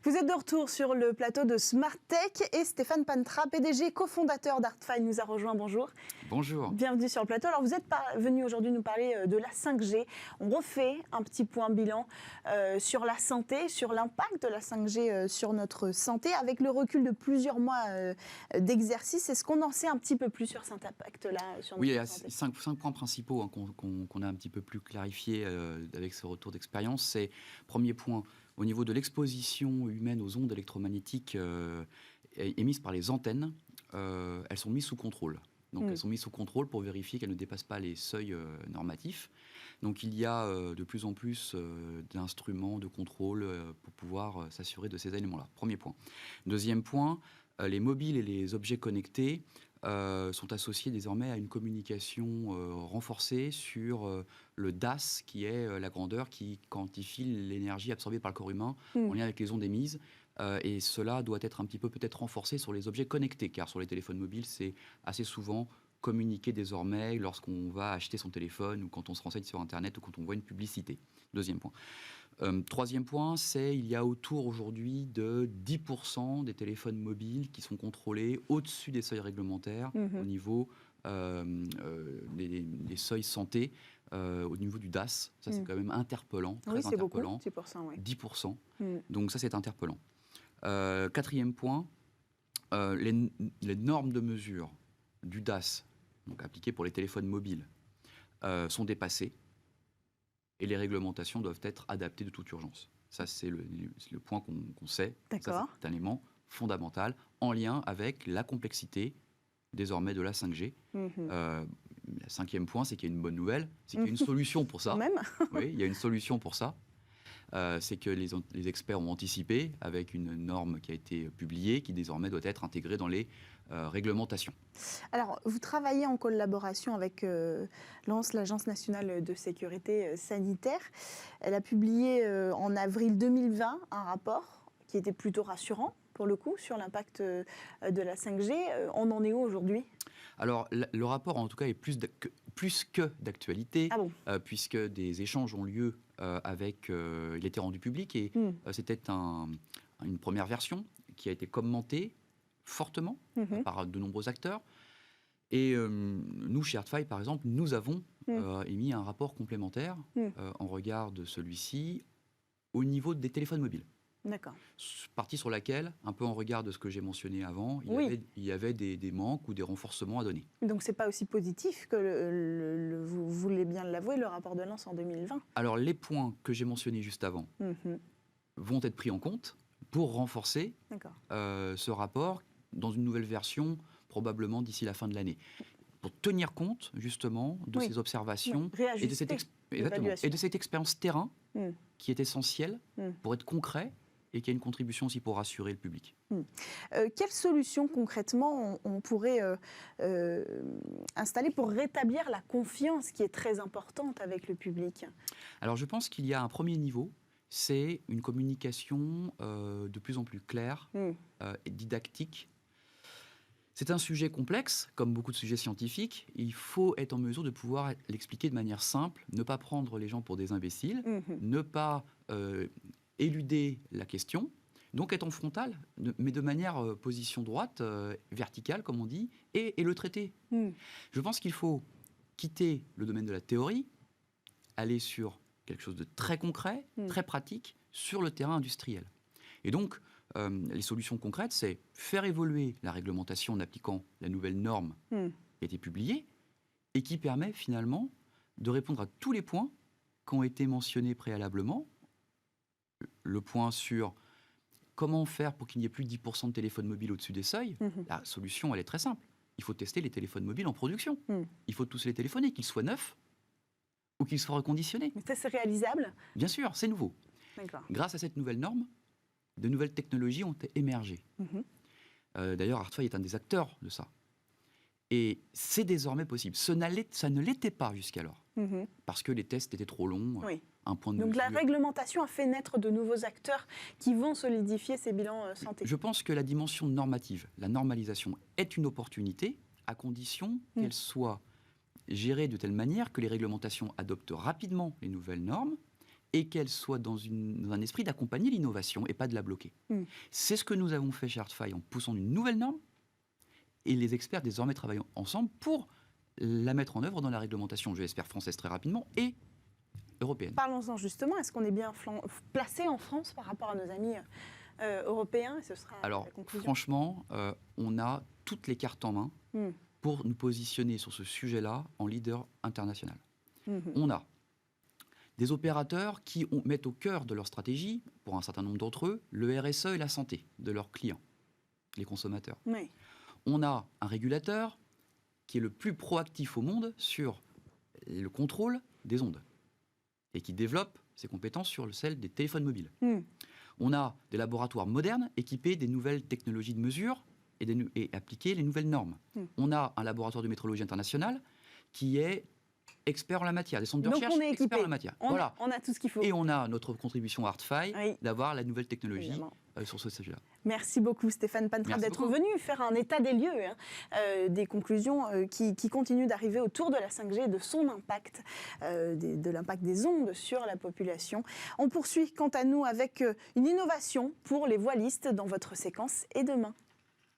Vous êtes de retour sur le plateau de Smart Tech et Stéphane Pantra, PDG, cofondateur d'Artfy, nous a rejoint. Bonjour. Bonjour. Bienvenue sur le plateau. Alors vous êtes venu aujourd'hui nous parler de la 5G. On refait un petit point bilan sur la santé, sur l'impact de la 5G sur notre santé, avec le recul de plusieurs mois d'exercice. Est-ce qu'on en sait un petit peu plus sur cet impact-là sur notre santé ? Oui, il y a cinq points principaux qu'on a un petit peu plus clarifiés avec ce retour d'expérience. C'est, premier point, au niveau de l'exposition humaine aux ondes électromagnétiques émises par les antennes, elles sont mises sous contrôle. Donc, elles sont mises sous contrôle pour vérifier qu'elles ne dépassent pas les seuils normatifs. Donc, il y a de plus en plus d'instruments de contrôle pour pouvoir s'assurer de ces éléments-là. Premier point. Deuxième point, les mobiles et les objets connectés sont associés désormais à une communication renforcée sur le DAS, qui est la grandeur qui quantifie l'énergie absorbée par le corps humain en lien avec les ondes émises. Et cela doit être un petit peu peut-être renforcé sur les objets connectés, car sur les téléphones mobiles, c'est assez souvent communiqué désormais lorsqu'on va acheter son téléphone ou quand on se renseigne sur Internet ou quand on voit une publicité. Deuxième point. Troisième point, c'est il y a autour aujourd'hui de 10% des téléphones mobiles qui sont contrôlés au-dessus des seuils réglementaires au niveau des seuils santé, au niveau du DAS. Ça, c'est quand même interpellant, très interpellant. Oui, c'est beaucoup, 10%. Oui. 10%. Donc ça, c'est interpellant. Quatrième point, les normes de mesure du DAS, donc appliquées pour les téléphones mobiles, sont dépassées. Et les réglementations doivent être adaptées de toute urgence. Ça, c'est le point qu'on sait. D'accord. Ça, c'est un élément fondamental en lien avec la complexité désormais de la 5G. Le cinquième point, c'est qu'il y a une bonne nouvelle, c'est qu'il y a une solution pour ça. Quand même. Oui, il y a une solution pour ça. C'est que les experts ont anticipé avec une norme qui a été publiée, qui désormais doit être intégrée dans les réglementations. Alors, vous travaillez en collaboration avec l'Agence nationale de sécurité sanitaire. Elle a publié en avril 2020 un rapport qui était plutôt rassurant, pour le coup, sur l'impact de la 5G. On en est où aujourd'hui ? Alors, le rapport, en tout cas, est plus que d'actualité, puisque des échanges ont lieu avec... il a été rendu public et c'était une première version qui a été commentée fortement par de nombreux acteurs. Et nous, chez Artfy, par exemple, nous avons émis un rapport complémentaire en regard de celui-ci au niveau des téléphones mobiles. D'accord. Partie sur laquelle, un peu en regard de ce que j'ai mentionné avant, il y avait des manques ou des renforcements à donner. Donc c'est pas aussi positif que vous voulez bien l'avouer, le rapport de Lens en 2020. Alors les points que j'ai mentionnés juste avant vont être pris en compte pour renforcer ce rapport dans une nouvelle version, probablement d'ici la fin de l'année. Pour tenir compte justement de ces observations et de cette expérience terrain qui est essentielle pour être concret et qui a une contribution aussi pour rassurer le public. Quelles solutions concrètement on pourrait installer pour rétablir la confiance qui est très importante avec le public ? Alors je pense qu'il y a un premier niveau, c'est une communication de plus en plus claire et didactique. C'est un sujet complexe, comme beaucoup de sujets scientifiques. Il faut être en mesure de pouvoir l'expliquer de manière simple, ne pas prendre les gens pour des imbéciles, ne pas éluder la question, donc être en frontal, mais de manière position droite, verticale, comme on dit, et le traiter. Je pense qu'il faut quitter le domaine de la théorie, aller sur quelque chose de très concret, très pratique, sur le terrain industriel. Et donc, les solutions concrètes, c'est faire évoluer la réglementation en appliquant la nouvelle norme qui a été publiée et qui permet finalement de répondre à tous les points qui ont été mentionnés préalablement. Le point sur comment faire pour qu'il n'y ait plus de 10% de téléphones mobiles au-dessus des seuils, la solution, elle est très simple. Il faut tester les téléphones mobiles en production. Il faut tous les téléphoner, qu'ils soient neufs ou qu'ils soient reconditionnés. Mais ça, c'est réalisable ? Bien sûr, c'est nouveau. Grâce à cette nouvelle norme, de nouvelles technologies ont émergé. D'ailleurs, Artfy est un des acteurs de ça. Et c'est désormais possible. Ça ne l'était pas jusqu'alors, parce que les tests étaient trop longs. Un point de Donc mesure. la réglementation a fait naître de nouveaux acteurs qui vont solidifier ces bilans santé. Je pense que la dimension normative, la normalisation, est une opportunité, à condition qu'elle soit gérée de telle manière que les réglementations adoptent rapidement les nouvelles normes et qu'elle soit dans un esprit d'accompagner l'innovation et pas de la bloquer. C'est ce que nous avons fait chez ArtFi en poussant une nouvelle norme, et les experts désormais travaillent ensemble pour la mettre en œuvre dans la réglementation, je l'espère, française très rapidement, et européenne. Parlons-en justement, est-ce qu'on est bien placé en France par rapport à nos amis européens? Ce sera Alors, la conclusion. franchement, on a toutes les cartes en main pour nous positionner sur ce sujet-là en leader international. On a des opérateurs qui mettent au cœur de leur stratégie, pour un certain nombre d'entre eux, le RSE et la santé de leurs clients, les consommateurs. Oui. On a un régulateur qui est le plus proactif au monde sur le contrôle des ondes et qui développe ses compétences sur celle des téléphones mobiles. On a des laboratoires modernes équipés des nouvelles technologies de mesure et appliquer les nouvelles normes. On a un laboratoire de métrologie internationale qui est expert en la matière, des centres de recherche experts en la matière. On a tout ce qu'il faut. Et on a notre contribution à ArtFi d'avoir la nouvelle technologie sur ce sujet-là. Merci beaucoup Stéphane Pantra d'être venu faire un état des lieux, des conclusions qui continuent d'arriver autour de la 5G, de son impact, de l'impact des ondes sur la population. On poursuit quant à nous avec une innovation pour les voilistes dans votre séquence Et demain.